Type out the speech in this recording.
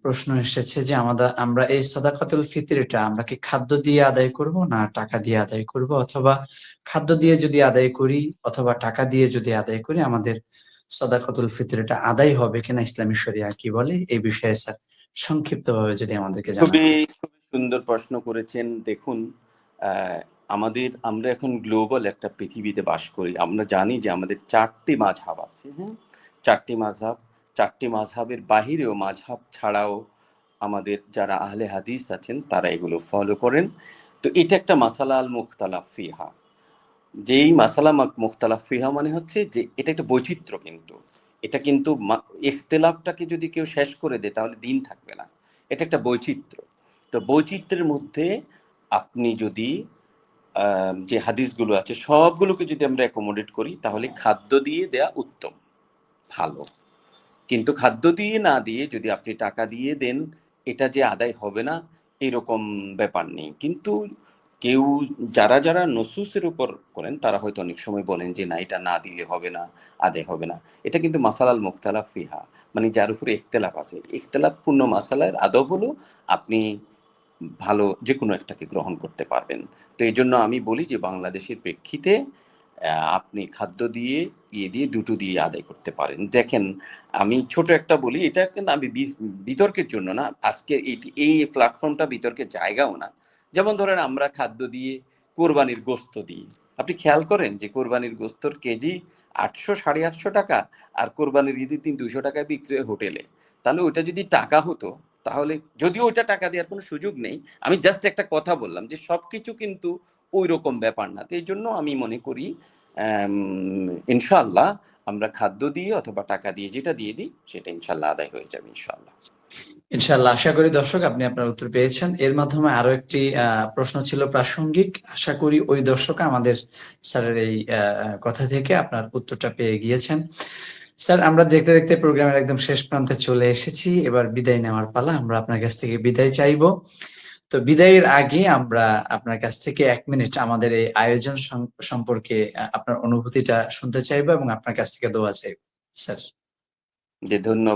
প্রশ্ন এসেছে যে আমরা এই সাদাকাতুল ফিতরটা আমরা কি খাদ্য দিয়ে আদায় করব না টাকা দিয়ে আদায় করব, অথবা খাদ্য দিয়ে যদি আদায় করি অথবা টাকা দিয়ে যদি আদায় করি আমাদের সাদাকাতুল ফিতরটা আদায় হবে কিনা, ইসলামী শরিয়া কি বলে এই বিষয়ে স্যার সংক্ষিপ্তভাবে যদি আমাদেরকে খুবই জানাতেন। খুবই সুন্দর প্রশ্ন করেছেন। দেখুন, আমরা এখন গ্লোবাল একটা পৃথিবীতে বাস করি। আমরা জানি যে আমাদের ৪টি মাযহাব আছে, হ্যাঁ? ৪টি মাযহাব, ৪টি মাযহাবের বাহিরেও মাযহাব ছাড়াও আমাদের যারা আহলে হাদিস আছেন তারা এগুলো ফলো করেন। তো এটা একটা মাসালা আল মুখতালাফ ফিহা। যেই মাসালা মুখতালাফ ফিহা মানে হচ্ছে যে এটা একটা বৈচিত্র্য, কিন্তু এটা কিন্তু ইখতিলাফটাকে যদি কেউ শেষ করে দেয় তাহলে দিন থাকবে না। এটা একটা বৈচিত্র্য। তো বৈচিত্র্যের মধ্যে আপনি যদি যে হাদিসগুলো আছে সবগুলোকে যদি আমরা অ্যাকোমোডেট করি তাহলে খাদ্য দিয়ে দেয়া উত্তম, ভালো। কিন্তু খাদ্য দিয়ে না দিয়ে যদি আপনি টাকা দিয়ে দেন, এটা যে আদায় হবে না এরকম ব্যাপার নেই। কিন্তু কেউ যারা নসুসের উপর করেন তারা হয়তো অনেক সময় বলেন যে না, এটা না দিলে হবে না, আদায় হবে না। এটা কিন্তু মাসালাল মুখতালাফ ফিহা, মানে যার উপরে ইখতিলাফ আছে। ইখতিলাফপূর্ণ মাসালার আদব হলো আপনি ভালো যে কোনো একটাকে গ্রহণ করতে পারবেন। তো এই জন্য আমি বলি যে বাংলাদেশের প্রেক্ষিতে আপনি খাদ্য দিয়ে দিয়ে দুটো দিয়ে আদায় করতে পারেন। দেখেন, আমি ছোট একটা বলি, এটা কিন্তু আমি বিতর্কের জন্য না, আজকে এই প্ল্যাটফর্মটা বিতর্কের জায়গাও না। যেমন ধরেন আমরা খাদ্য দিয়ে কোরবানির গোস্ত দিই। আপনি খেয়াল করেন যে কোরবানির গোস্তর কেজি ৮০০ ৮৫০ টাকা, আর কোরবানির ঈদের দিন ২০০ টাকায় বিক্রি হয় হোটেলে। তাহলে ওইটা যদি টাকা হতো, তাহলে যদিও ওইটা টাকা দেওয়ার কোনো সুযোগ নেই, আমি জাস্ট একটা কথা বললাম যে সবকিছু কিন্তু ওই রকম ব্যাপার না। তো এই জন্য আমি মনে করি ইনশাআল্লাহ আমরা খাদ্য দিয়ে অথবা টাকা দিয়ে যেটা দিয়ে দিই সেটা ইনশাআল্লাহ আদায় হয়ে যাবে ইনশাআল্লাহ। ইনশাআল্লাহ, আশা করি দর্শক আপনি আপনার উত্তর পেয়েছেন। এর মাধ্যমে আরো একটি প্রশ্ন ছিল প্রাসঙ্গিক, আশা করি ওই দর্শক আমাদের স্যারের এই কথা থেকে আপনার উত্তরটা পেয়ে গিয়েছেন। স্যার, আমরা দেখতে দেখতে প্রোগ্রামের একদম শেষ প্রান্তে চলে এসেছি, এবার বিদায় নেওয়ার পালা। আমরা আপনার কাছ থেকে বিদায় চাইবো। তো বিদায়ের আগে আমরা আপনার কাছ থেকে ১ মিনিট আমাদের এই আয়োজন সম্পর্কে আপনার অনুভূতিটা শুনতে চাইবো এবং আপনার কাছ থেকে দোয়া চাইবো স্যার। যে ধন্যবাদ।